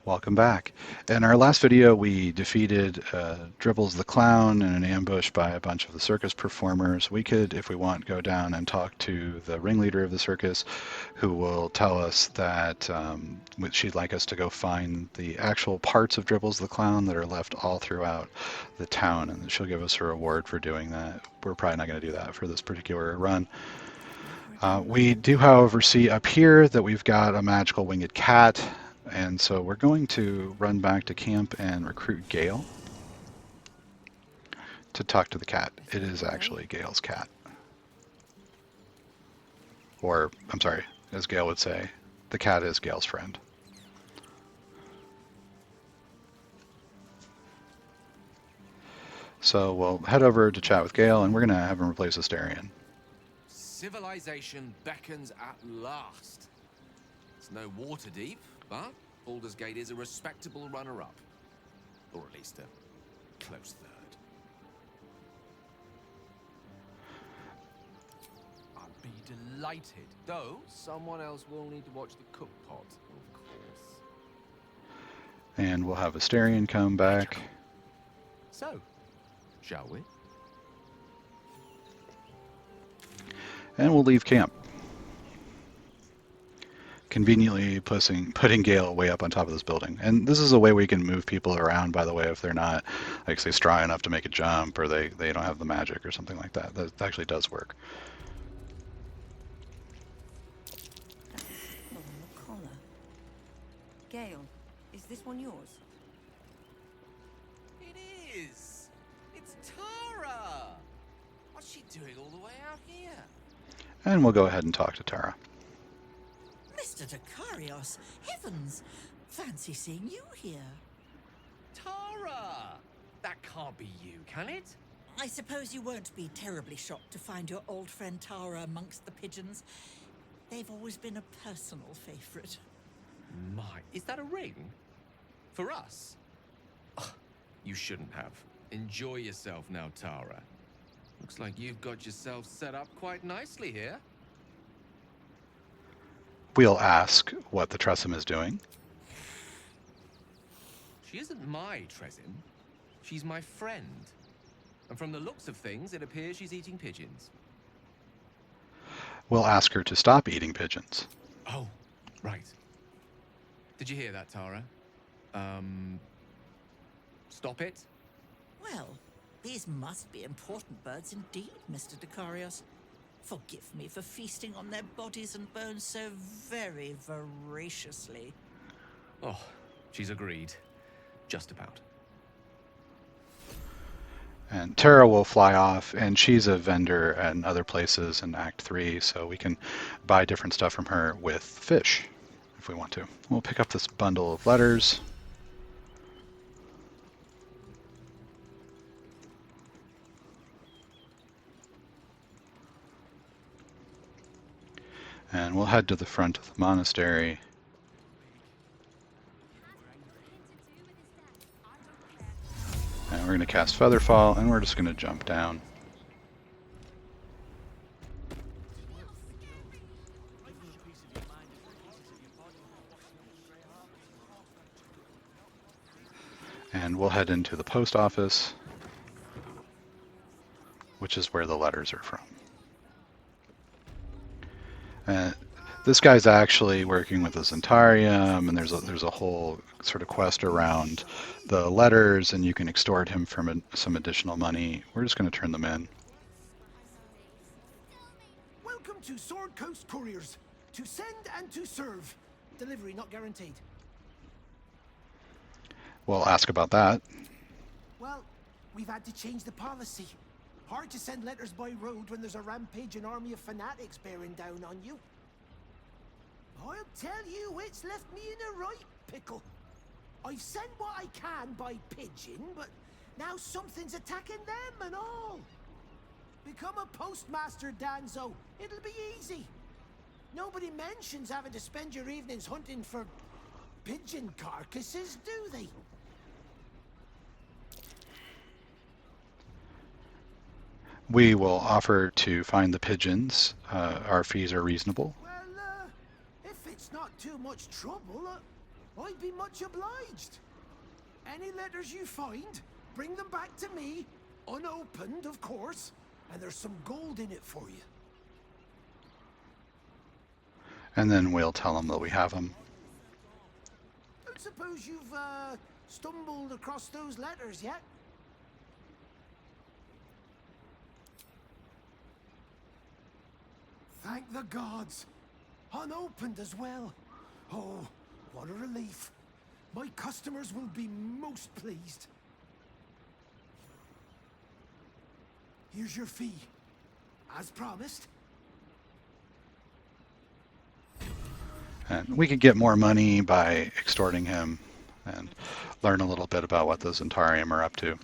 Welcome back. In our last video, we defeated Dribbles the Clown in an ambush by a bunch of the circus performers. We could, if we want, go down and talk to the ringleader of the circus, who will tell us that she'd like us to go find the actual parts of Dribbles the Clown that are left all throughout the town, and she'll give us a reward for doing that. We're probably not going to do that for this particular run. We do, however, see up here that we've got a magical winged cat. And so we're going to run back to camp and recruit Gale to talk to the cat. It is actually Gale's cat. Or, I'm sorry, as Gale would say, the cat is Gale's friend. So we'll head over to chat with Gale, and we're going to have him replace Asterion. Civilization beckons at last. It's no water deep, but Baldur's Gate is a respectable runner-up. Or at least a close third. I'd be delighted, though someone else will need to watch the cook pot, of course. And we'll have Asterion come back. So, shall we? And we'll leave camp. Conveniently putting Gale way up on top of this building. And this is a way we can move people around, by the way, if they're not, like, say, strong enough to make a jump, or they don't have the magic or something like that. That actually does work. On the collar. Gale, is this one yours? It is! It's Tara! What's she doing all the way out here? And we'll go ahead and talk to Tara. Mr. Dakarios, heavens! Fancy seeing you here. Tara! That can't be you, can it? I suppose you won't be terribly shocked to find your old friend Tara amongst the pigeons. They've always been a personal favorite. My, is that a ring? For us? Ugh, you shouldn't have. Enjoy yourself now, Tara. Looks like you've got yourself set up quite nicely here. We'll ask what the Tressum is doing. She isn't my Trezim. She's my friend. And from the looks of things, it appears she's eating pigeons. We'll ask her to stop eating pigeons. Oh, right. Did you hear that, Tara? Stop it? Well, these must be important birds indeed, Mr. Dakarios. Forgive me for feasting on their bodies and bones so very voraciously. Oh, she's agreed. Just about. And Tara will fly off, and she's a vendor in other places in Act 3, so we can buy different stuff from her with fish, if we want to. We'll pick up this bundle of letters. And we'll head to the front of the monastery. And we're going to cast Featherfall, and we're just going to jump down. And we'll head into the post office, which is where the letters are from. This guy's actually working with the Zentarium, and there's a whole sort of quest around the letters, and you can extort him from some additional money. We're just going to turn them in. Welcome to Sword Coast Couriers. To send and to serve. Delivery not guaranteed. We'll ask about that. Well, we've had to change the policy. Hard to send letters by road when there's a rampaging army of fanatics bearing down on you. I'll tell you, it's left me in a right pickle. I've sent what I can by pigeon, but now something's attacking them and all. Become a postmaster, Danzo. It'll be easy. Nobody mentions having to spend your evenings hunting for pigeon carcasses, do they? We will offer to find the pigeons. Our fees are reasonable. Well, if it's not too much trouble, I'd be much obliged. Any letters you find, bring them back to me, unopened, of course, and there's some gold in it for you. And then we'll tell them that we have them. Don't suppose you've, stumbled across those letters yet? Thank the gods. Unopened as well. Oh, what a relief. My customers will be most pleased. Here's your fee. As promised. And we could get more money by extorting him and learn a little bit about what the Zentarium are up to.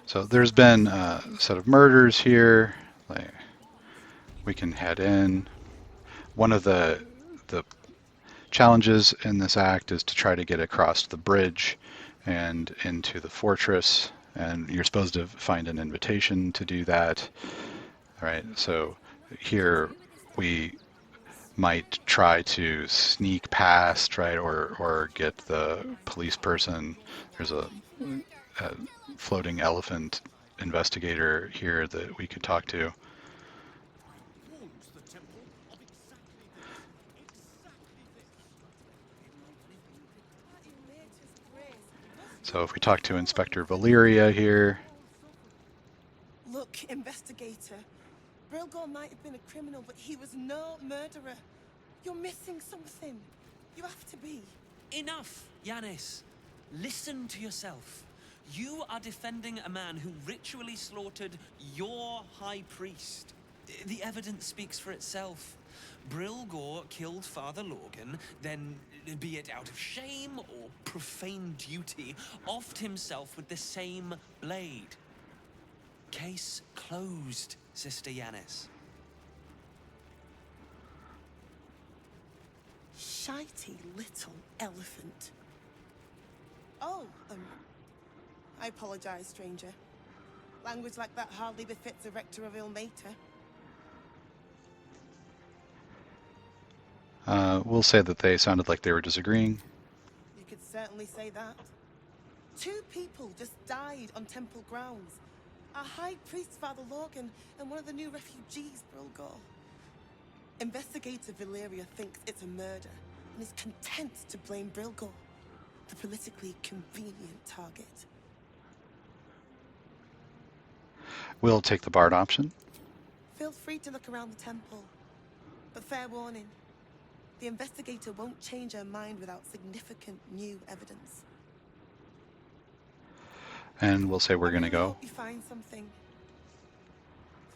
So there's been a set of murders here. Like, we can head in. One of the challenges in this act is to try to get across the bridge and into the fortress, and you're supposed to find an invitation to do that. All right, so here we might try to sneak past, right, or get the police person. There's a floating elephant investigator here that we could talk to. So if we talk to Inspector Valeria here. Look, investigator. Brilgor might have been a criminal, but he was no murderer. You're missing something. You have to be. Enough, Yanis. Listen to yourself. You are defending a man who ritually slaughtered your high priest. The evidence speaks for itself. Brilgor killed Father Lorgan, then, be it out of shame or profane duty, offed himself with the same blade. Case closed, Sister Yanis. Shitey little elephant. Oh, I apologize, stranger. Language like that hardly befits a rector of Ilmater. We'll say that they sounded like they were disagreeing. You could certainly say that. 2 people just died on temple grounds. Our high priest, Father Lorgan, and one of the new refugees, Brilgor. Investigator Valeria thinks it's a murder and is content to blame Brilgor, the politically convenient target. We'll take the Bard option. Feel free to look around the temple, but fair warning. The investigator won't change her mind without significant new evidence. And we'll say we're going to go. Hope you find something.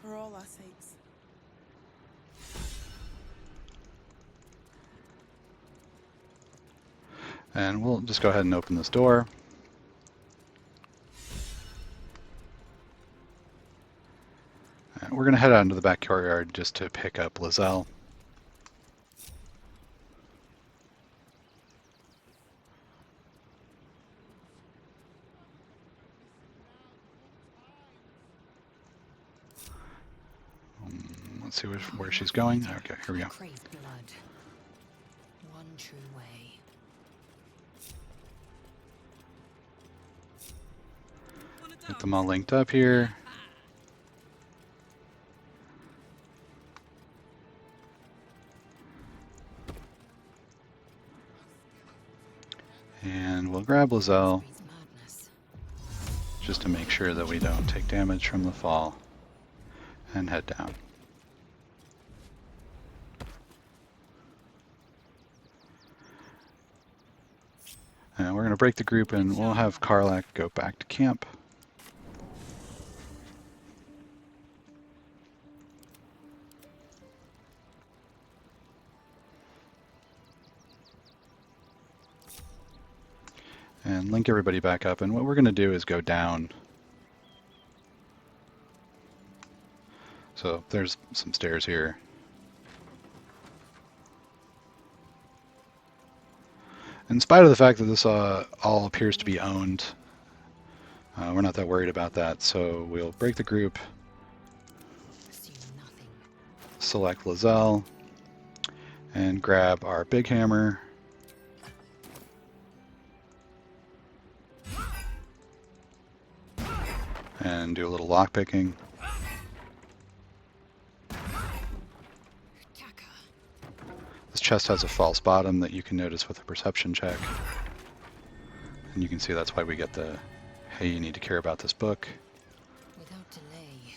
For all our sakes. And we'll just go ahead and open this door. And we're going to head out into the back courtyard just to pick up Lizelle. Let's see where she's going. Okay, here we go. Crave blood. One true way. Get them all linked up here. And we'll grab Lizelle just to make sure that we don't take damage from the fall, and head down. And we're going to break the group and we'll have Karlak go back to camp. And link everybody back up, and what we're going to do is go down. So there's some stairs here. In spite of the fact that this all appears to be owned, we're not that worried about that, so we'll break the group. Assume nothing. select Lizelle, and grab our big hammer. And do a little lock picking. This chest has a false bottom that you can notice with a perception check. And you can see that's why we get the, hey, you need to care about this book. Without delay.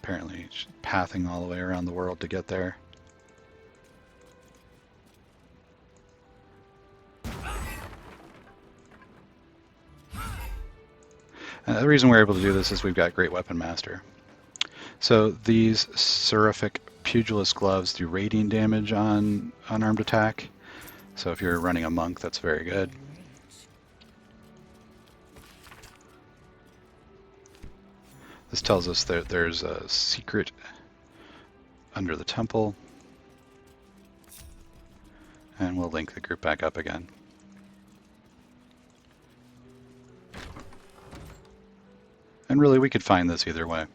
Apparently pathing all the way around the world to get there. The reason we're able to do this is we've got Great Weapon Master. So these Seraphic Pugilist gloves do radiant damage on unarmed attack. So if you're running a monk, that's very good. This tells us that there's a secret under the temple. And we'll link the group back up again. And really, we could find this either way.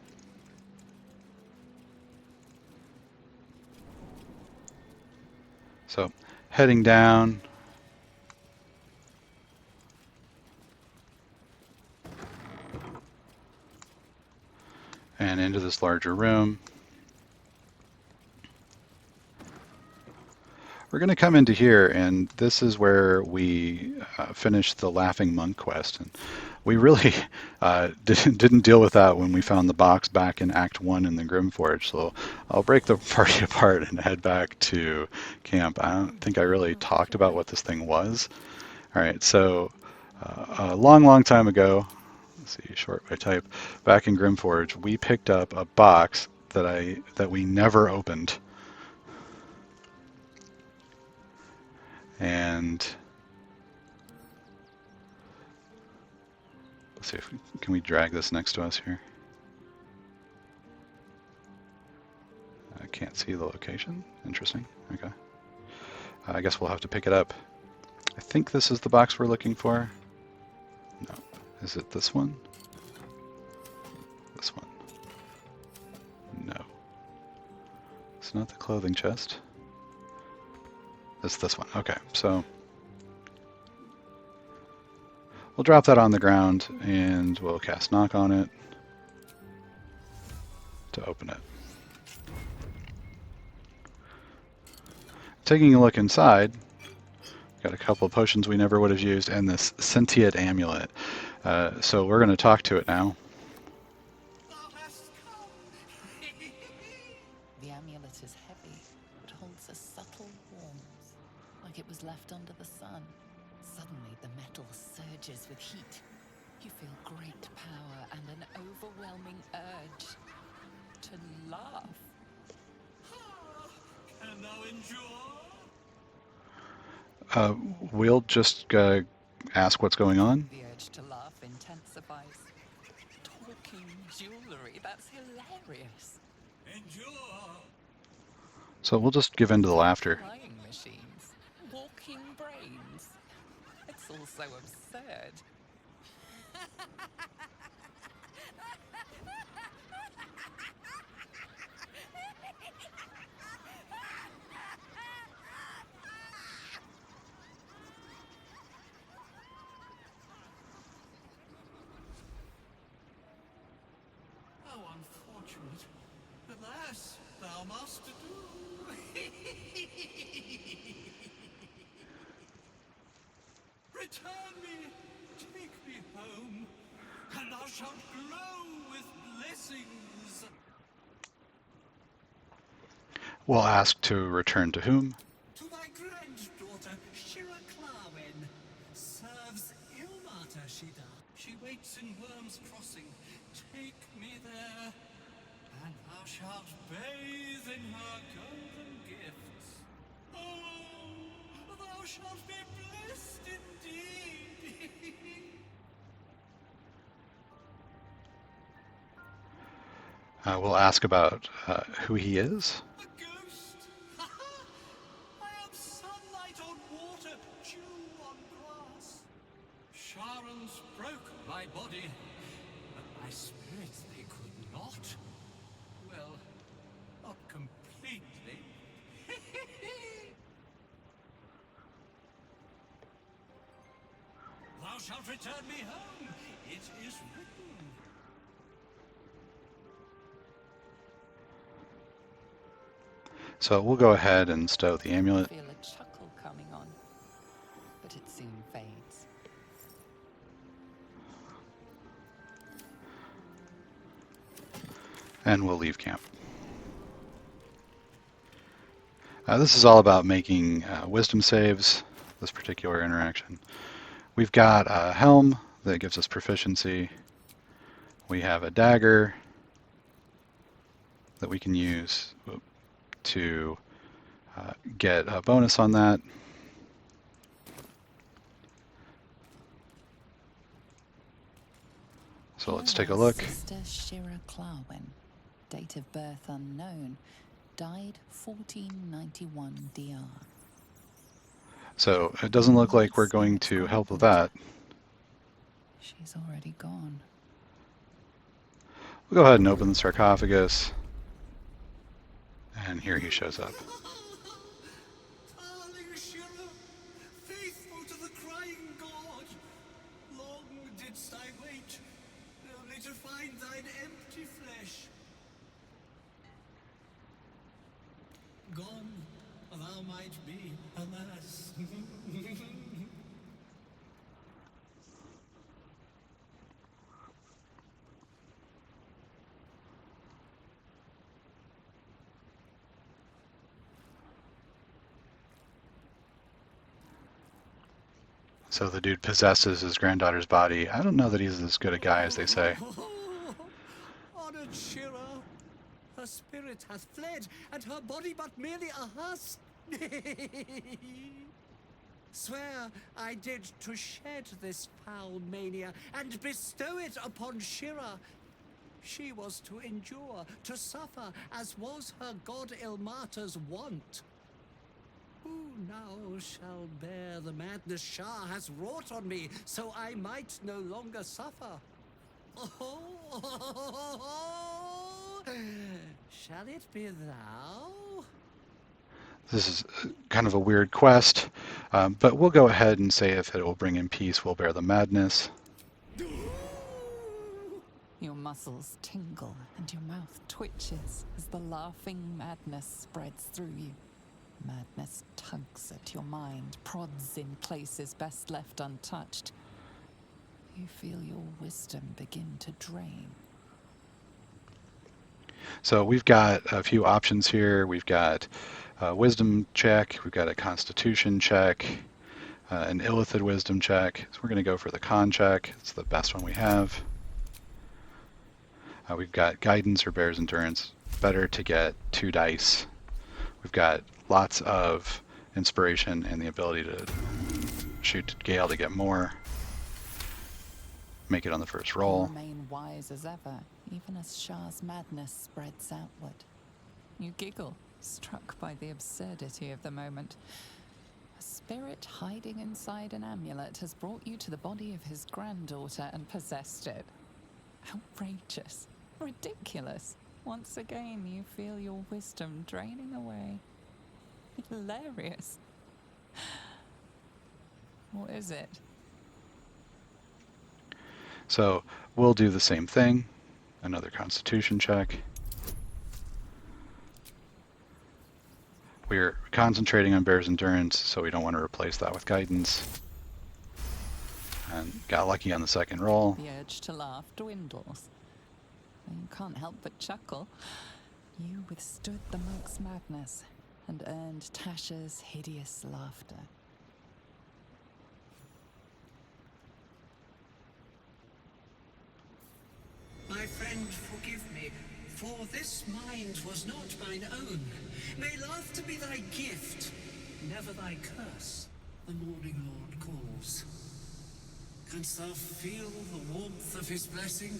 So, heading down. And into this larger room. We're going to come into here, and this is where we finish the Laughing Monk quest. And we really didn't deal with that when we found the box back in Act 1 in the Grimforge, so I'll break the party apart and head back to camp. I don't think I really talked about what this thing was. Alright, so a long time ago, let's see, short by type, back in Grimforge, we picked up a box that we never opened. And let's see if can we drag this next to us here. I can't see the location. Interesting. Okay. I guess we'll have to pick it up. I think this is the box we're looking for. No. Is it this one? This one. No. It's not the clothing chest. It's this one. Okay, so we'll drop that on the ground and we'll cast knock on it to open it. Taking a look inside, got a couple of potions we never would have used and this sentient amulet. So we're going to talk to it now. The amulet is heavy, but holds a subtle warmth, like it was left under the sun. Suddenly the metal surges with heat. You feel great power and an overwhelming urge to laugh. Can thou endure? We'll just ask what's going on. The urge to laugh intensifies. Talking jewelry, that's hilarious. Endure! So we'll just give in to the laughter. Flying machines, walking brains. It's all so absurd. How unfortunate. Alas, thou must do. Return me, take me home, and thou shalt glow with blessings. We'll ask to return to whom? To thy granddaughter, Shira Clarwen. Serves Ilmata, she doth. She waits in Worm's Crossing. Take me there, and thou shalt bathe in her golden gifts. Oh, thou shalt be blessed indeed. We'll ask about who he is. A ghost? Ha ha! I am sunlight on water, dew on grass. Sharons broke my body, but my spirit they could not. Well, not completely. shalt return me home. It is written. So we'll go ahead and stow the amulet. Feel a chuckle coming on, but it soon fades. And we'll leave camp. This is all about making wisdom saves, this particular interaction. We've got a helm that gives us proficiency. We have a dagger that we can use to get a bonus on that. So let's take a look. Sister Shira Clarwin, date of birth unknown, died 1491 DR. So it doesn't look like we're going to help with that. She's already gone. We'll go ahead and open the sarcophagus. And here he shows up. Darling Shira, faithful to the crying god, long didst I wait, only to find thine empty flesh. Gone, thou might be, alas. So the dude possesses his granddaughter's body. I don't know that he's as good a guy as they say. Honored Shira, her spirit hath fled, and her body but merely a husk. Swear I did to shed this foul mania and bestow it upon Shira. She was to endure, to suffer, as was her god Ilmata's wont. Who now shall bear the madness Shah has wrought on me, so I might no longer suffer? Oh, shall it be thou? This is kind of a weird quest, but we'll go ahead and say if it will bring in peace, we'll bear the madness. Your muscles tingle and your mouth twitches as the laughing madness spreads through you. Madness tugs at your mind, prods in places best left untouched. You feel your wisdom begin to drain. So we've got a few options here. We've got a wisdom check, we've got a constitution check, an illithid wisdom check. So we're going to go for the con check. It's the best one we have. We've got guidance or bear's endurance. Better to get 2 dice. We've got lots of inspiration and the ability to shoot Gale to get more. Make it on the first You roll. remain wise as ever, even as Shah's madness spreads outward. You giggle, struck by the absurdity of the moment. A spirit hiding inside an amulet has brought you to the body of his granddaughter and possessed it. Outrageous. Ridiculous. Once again, you feel your wisdom draining away. Hilarious. What is it? So we'll do the same thing. Another constitution check. We're concentrating on bear's endurance, so we don't want to replace that with guidance. And got lucky on the second roll. The urge to laugh dwindles. You can't help but chuckle. You withstood the monk's madness and earned Tasha's hideous laughter. My friend, forgive me, for this mind was not mine own. May laughter be thy gift, never thy curse. The morning Lord calls. Canst thou feel the warmth of his blessing?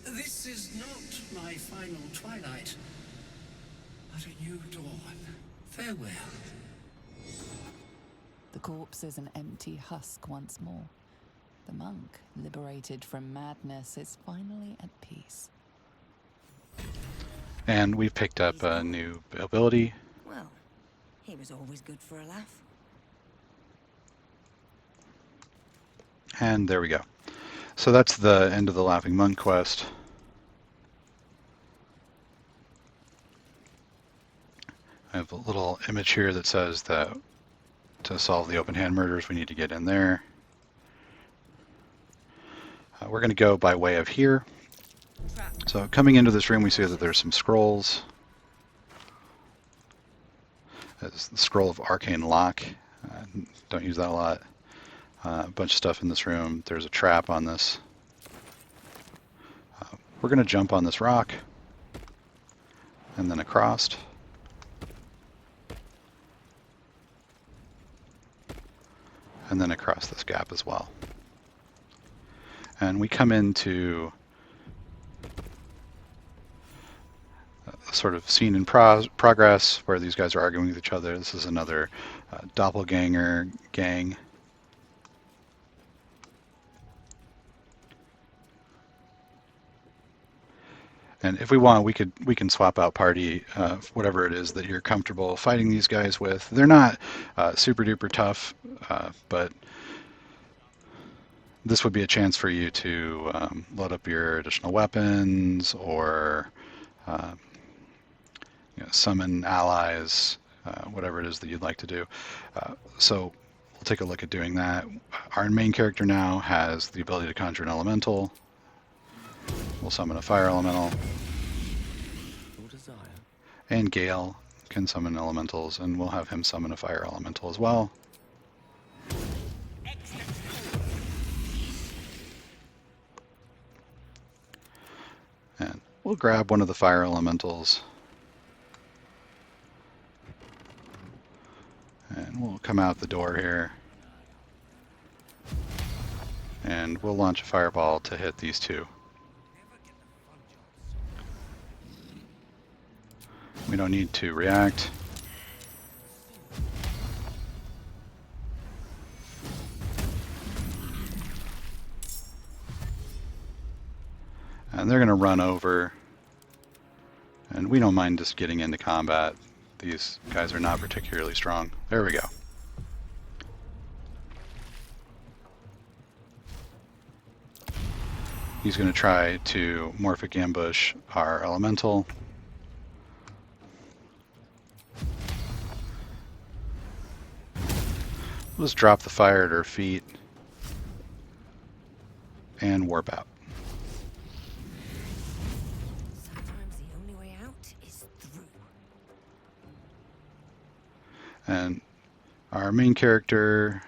This is not my final twilight, but a new dawn. Farewell. The corpse is an empty husk once more. The monk, liberated from madness, is finally at peace. And we've picked up a new ability. Well, he was always good for a laugh. And there we go. So that's the end of the Laughing Monk quest. I have a little image here that says that to solve the open hand murders, we need to get in there. We're going to go by way of here. So coming into this room, we see that there's some scrolls. There's the scroll of arcane lock. Don't use that a lot. A bunch of stuff in this room. There's a trap on this. We're going to jump on this rock and then across. And then across this gap as well. And we come into a sort of scene in progress where these guys are arguing with each other. This is another doppelganger gang. And if we want, we can swap out party, whatever it is that you're comfortable fighting these guys with. They're not super duper tough, but this would be a chance for you to load up your additional weapons or summon allies, whatever it is that you'd like to do. So we'll take a look at doing that. Our main character now has the ability to conjure an elemental. We'll summon a fire elemental. And Gale can summon elementals, and we'll have him summon a fire elemental as well. And we'll grab one of the fire elementals. And we'll come out the door here. And we'll launch a fireball to hit these two. We don't need to react. And they're going to run over. And we don't mind just getting into combat. These guys are not particularly strong. There we go. He's going to try to morphic ambush our elemental. We'll just drop the fire at her feet and warp out. Sometimes the only way out is through. And our main character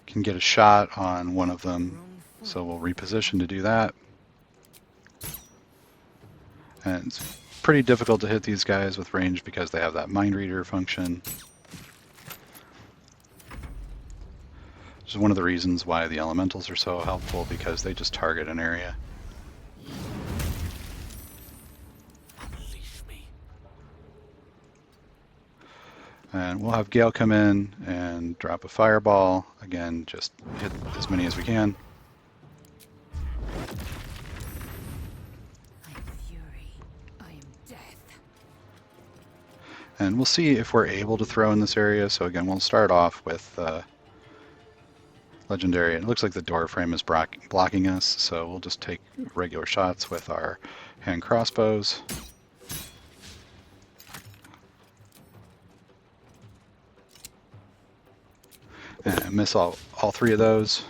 can get a shot on one of them, so we'll reposition to do that. And it's pretty difficult to hit these guys with range because they have that mind reader function. Which is one of the reasons why the elementals are so helpful, because they just target an area. And we'll have Gale come in and drop a fireball. Again, just hit as many as we can. I am fury. I am death. And we'll see if we're able to throw in this area. So again, we'll start off with Legendary. It looks like the door frame is blocking us, so we'll just take regular shots with our hand crossbows. And miss all three of those.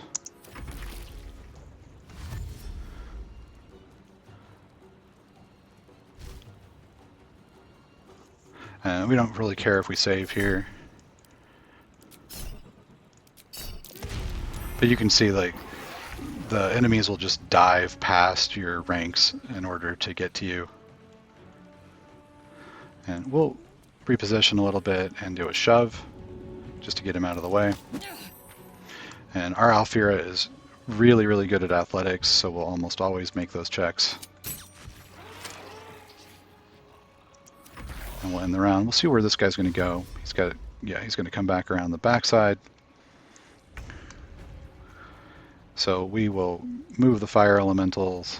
And we don't really care if we save here. But you can see, like, the enemies will just dive past your ranks in order to get to you. And we'll reposition a little bit and do a shove, just to get him out of the way. And our Alfira is really, really good at athletics, so we'll almost always make those checks. And we'll end the round. We'll see where this guy's going to go. He's going to come back around the backside. So we will move the fire elementals.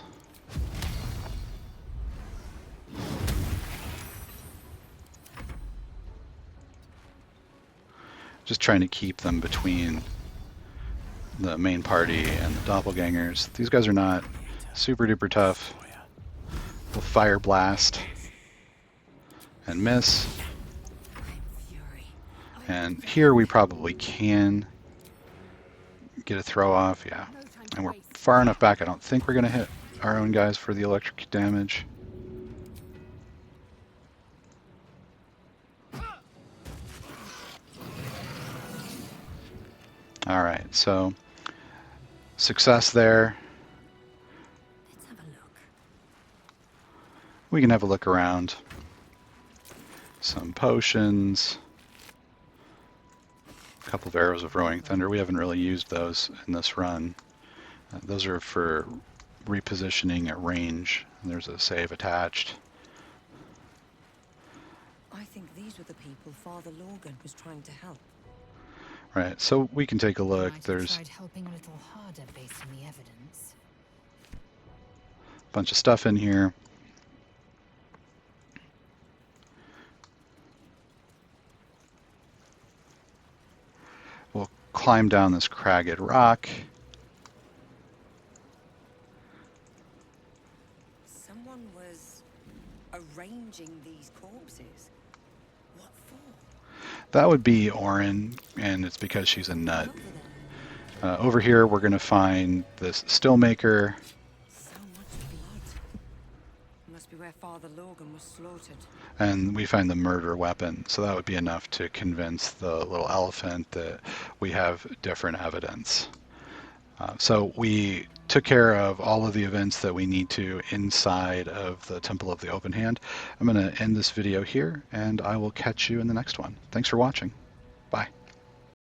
Just trying to keep them between the main party and the doppelgangers. These guys are not super duper tough. We'll fire blast and miss. And here we probably can get a throw off, yeah. And we're far enough back, I don't think we're going to hit our own guys for the electric damage. Alright, so success there. Let's have a look. We can have a look around. Some potions. A couple of arrows of Roaring Thunder. We haven't really used those in this run. Those are for repositioning at range. There's a save attached. I think these were the people Father Lorgan was trying to help. Right, so we can take a look. Might have There's tried helping a little harder based on the evidence. a bunch of stuff in here. We'll climb down this cragged rock. Someone was arranging these corpses. What for? That would be Orin, and it's because she's a nut. Look at them. Over here, we're going to find this Stillmaker. So much blood. Must be where Father Lorgan was slaughtered. And we find the murder weapon, so that would be enough to convince the little elephant that we have different evidence. So we took care of all of the events that we need to inside of the Temple of the Open Hand. I'm going to end this video here, and I will catch you in the next one. Thanks for watching.